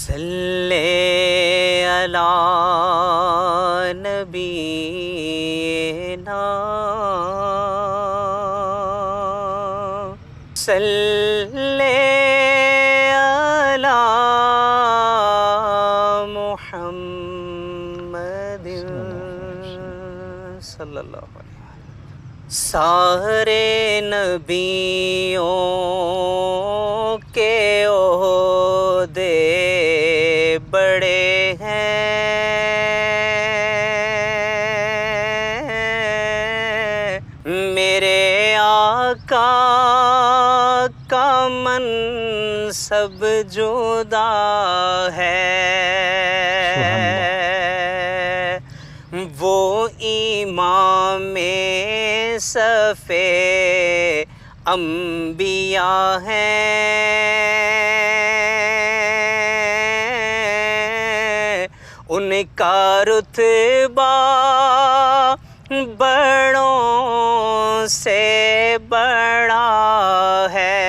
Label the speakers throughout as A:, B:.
A: صلی علی نبینا صلی علی محمد صلی اللہ علیہ وسلم۔ سارے نبیوں کے عہدے بڑے ہیں، میرے آقا کا منصب جدا ہے، وہ امام صف انبیاء ہیں، ان کا رتبہ بڑوں سے بڑا ہے،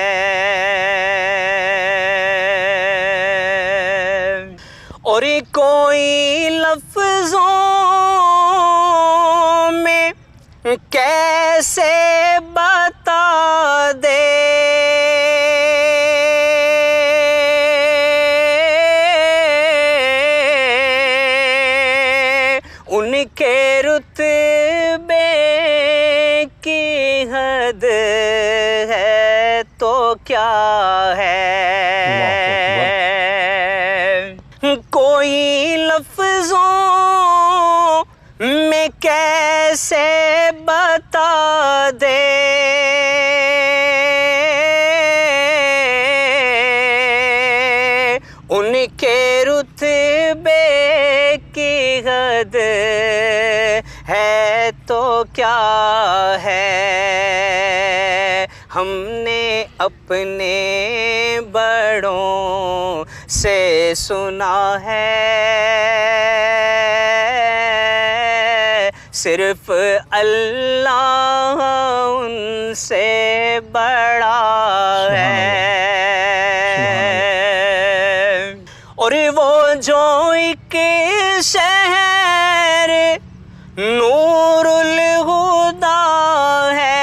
A: اور کوئی لفظوں میں کیسے بتا دے، ان کے رتبے کی حد ہے تو کیا ہے، کوئی لفظوں میں کیسے بتا دے، ان کے رتبے کی حد ہے تو کیا ہے، ہم نے اپنے بڑوں سے سنا ہے، صرف اللہ ان سے بڑا ہے، اور وہ جو ایک شہر نور الہدا ہے،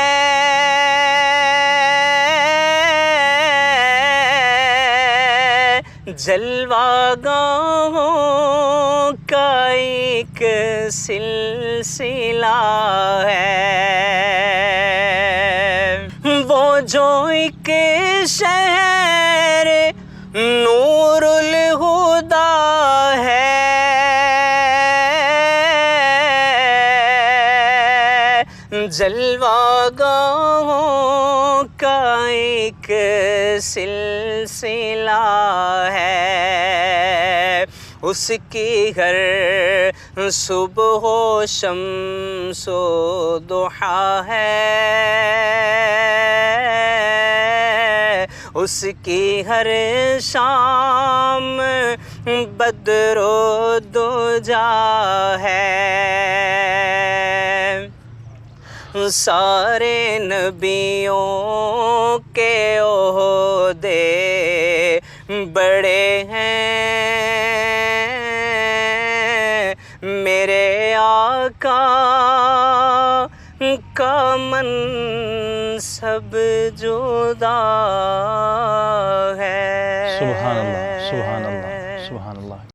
A: جلوہ گاہوں کا ایک سلسلہ ہے، وہ جو ایک شہر نور الہدا ہے، جلوہ گاہوں کا ایک سلسلہ ہے، اس کی ہر صبح و شمس و ضحیٰ ہے، اس کی ہر شام بدر و دجا ہے، سارے نبیوں کے عہدے بڑے ہیں، میرے آقا کا منصب جدا ہے۔
B: سبحان اللہ، سبحان اللہ، سبحان اللہ۔